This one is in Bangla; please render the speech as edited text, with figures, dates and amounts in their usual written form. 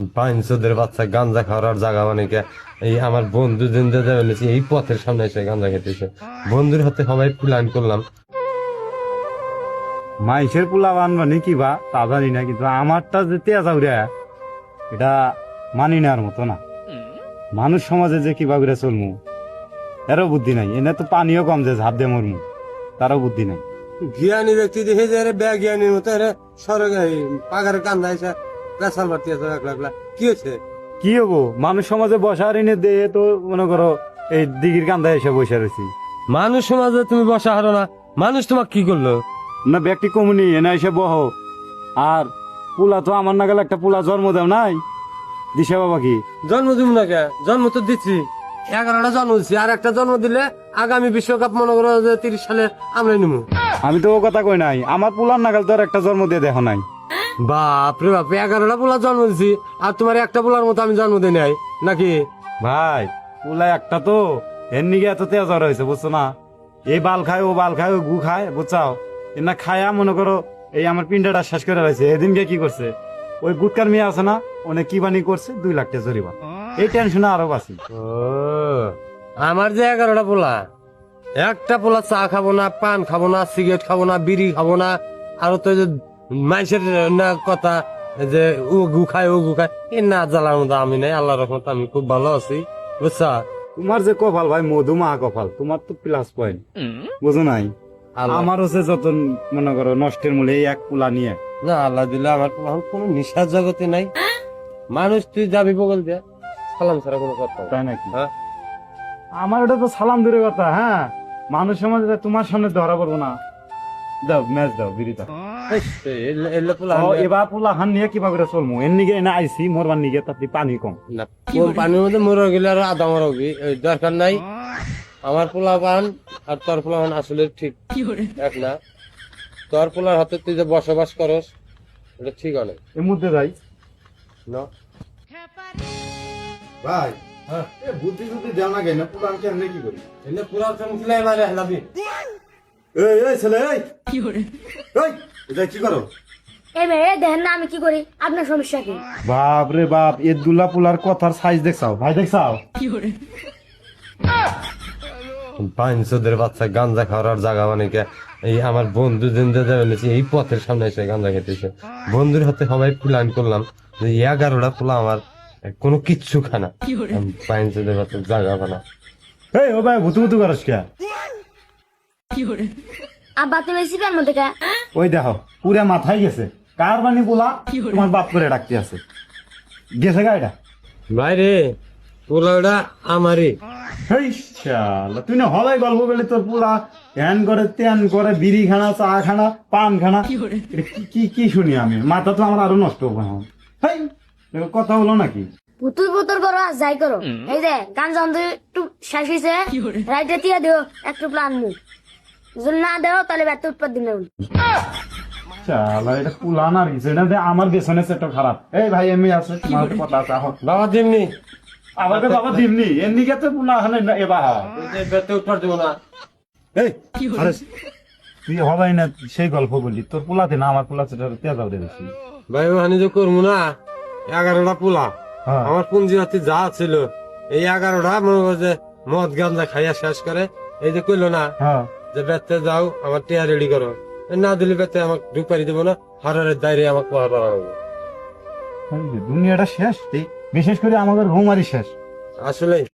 বাইনচোদের বাচ্চা গাঞ্জা খাওয়ার জায়গা মানে কে এই আমার বন্ধু দিন এই পথের সামনে এসে গাঞ্জা খেতেছে। বন্ধুর হাতে সবাই প্ল্যান করলাম। মাইসের পোলা বানবানি কি বা তা জানি না, কিন্তু আমারটা যে তেজা উড়ে এটা মানি নেওয়ার মতো না। মানুষ সমাজে যে কিভাবে চলমু এরও বুদ্ধি নাই। এনে তো পানিও কম যে ঝাঁপ দিয়ে মরমু তারও বুদ্ধি নাই। জ্ঞানী ব্যক্তি দেখে যে জ্ঞানীর মতো সড়কে পাগারের কান্দা এসে পেশাল বাড়তি আছে একলা কি হয়েছে? কি হবো, মানুষ সমাজে বসার এনে দিয়ে তো মনে করো এই দিঘির কান্দায় এসে বসে রয়েছি। মানুষ সমাজে তুমি বসা হারো না, মানুষ তোমাকে কি করলো? না ব্যক্তি কমুনি এনে এসে বহ। আর পোলা তো আমার নাগাল একটা পোলা জন্ম দেও নাই, দিশা বাবা কি জন্ম দিব না কে? জন্ম তো দিচ্ছি, 11টা জন্ম দিচ্ছি, আর একটা জন্ম দিলে আগামী বিশ্বকাপ মনে করো যে 30 সালে আমরাই নিবো। আমি তো ও কথা কই নাই, আমার পোলার নাগাল তো আর একটা জন্ম দিয়ে দেখো নাই। বাপরে বাপ, 11টা পোলা জন্ম দিচ্ছি আর তোমার একটা পোলার মতো আমি জন্ম দিই নাই নাকি? ভাই পোলা একটা তো এর নিগে এত তেজ হয়েছে বুঝছো না। এই বাল খায় ও বাল খায় ও গু খায় বুঝছাও। এ না খায়া মনে করো এই আমার পিন্ডাটা শেষ করে রয়েছে। এদিনকে কি করছে ওই গুটকার মেয়ে আছে না, অনেক কি বানি করছে 2 লাখ টাকা জরিমানা। এই টেনশনে আরো বাঁচি। ও আমার যে 11টা পোলা, একটা পোলা চা খাবো না, পান খাবো না, সিগারেট খাবো না, বিড়ি খাবো না, আর তো যে মাইসের না কথা যে ও গু খায় ও গু খায়, এই না জ্বালার মতো আমি নাই। আল্লাহর রহমত আমি খুব ভালো আছি বুঝছা। তোমার যে কপাল ভাই মধুমা কপাল, তোমার তো প্লাস পয়েন্ট বুঝো নাই। আমার হচ্ছে যত মনে করো নষ্টের মূলে এই এক পোলা নিয়ে। না আল্লাহ দিলে আমার কোনো নিশার জগতে নাই। মানুষ তুই যাবি বগল দিয়ে সালাম ছাড়া কোনো কথা তাই নাকি? হ্যাঁ আমার ওটা তো সালাম দূরের কথা। হ্যাঁ মানুষ সমাজে তোমার সামনে ধরা পড়বো না। দাও ম্যাচ দাও বিরিতা। এবার পোলা হান নিয়ে কিভাবে চলমু এর নিগে এনে আইসি মোরবার নিগে তাতে পানি কম। না পানির মধ্যে মরে গেলে আর আধা মরবি, দরকার নাই। আমার পোলা পান আর তোর পোলা পান আসলে ঠিক এক না। তোর পোলার হাতে তুই যে বসবাস করস এটা ঠিক অনেক। এর মধ্যে যাই না ভাই। হ্যাঁ বুদ্ধি বুদ্ধি দেও না কেন পোলা আমি কেমনে কি করি? এলে পুরা তুমি খিলাই মারে হেলাবি। এই ছেলে এই এটা কি করো? এই মেয়ে দেখেন না আমি কি করি, আপনার সমস্যা কি? বাপ রে বাপ, এ দুলা পোলার কথার সাইজ দেখছাও ভাই, দেখছাও? বাইনচোদের বাচ্চা গাঞ্জা খাওয়ার জায়গা মানে কে এই আমার বন্ধু দিন এই পথের সামনে এসে গাঞ্জা খেতেছে। বন্ধুর হাতে সবাই প্ল্যান করলাম যে 11টা পোলা আমার কোনো কিচ্ছু খানা, বাইনচোদের বাচ্চা জায়গা খানা। এই ও ভাই ভুতু ভুতু করস কে? আব্বা তুমি সিপার মধ্যে কা? ওই দেখো পুরা মাথায় গেছে। কার বানি পোলা তোমার বাপ করে ডাকতে আছে গেছে গাড়িটা। ভাই রে পোলাটা আমারই। হেই শালা তুই না হলাই গল্প বলে তোর পোলা হ্যান করে ত্যান করে বিড়ি খানা চা খানা পান খানা। এটা কি কি শুনি আমি, মাথা তো আমার আরো নষ্ট হবে এখন। হেই কথা হলো নাকি? পুতুল পুতুল করো আর যাই করো, এই যে গান যন্ত্র একটু শেষ হয়েছে, রাইটে দিয়ে দিও একটু প্ল্যান মুখ, যদি না দেও তাহলে ব্যর্থ উৎপাদ দিন। শালা এটা পোলা না আর কিছু, এটা আমার পেছনে সেটা খারাপ। এই ভাই এমনি আছে তোমার কথা আছে আহ বাবা দিমনি আবার বাবা দিমনি এমনি কে তো পোলা হানে এবার বেতে উঠার দেবো না। এই আরে তুই হবাই না সেই গল্প বললি, তোর পোলাতে না আমার পোলা সেটা তেজাও দিয়েছি। ভাই ওখানে যে করবো না 11টা পোলা, হ্যাঁ। আমার পুঞ্জিরাতি যা ছিল এই 11টা মনে করো যে মদ গাঞ্জা খাইয়া শেষ করে এই যে কইলো না হ্যাঁ যে বেতে যাও আমার টিয়া রেডি করো, না দিলে বেতে আমাকে ঢুক পারি দেবো না, হারারের দায়রে আমাকে পাহাড় বাড়াবো। দুনিয়াটা শেষ, বিশেষ করে আমাদের রুমারি শেষ আসলে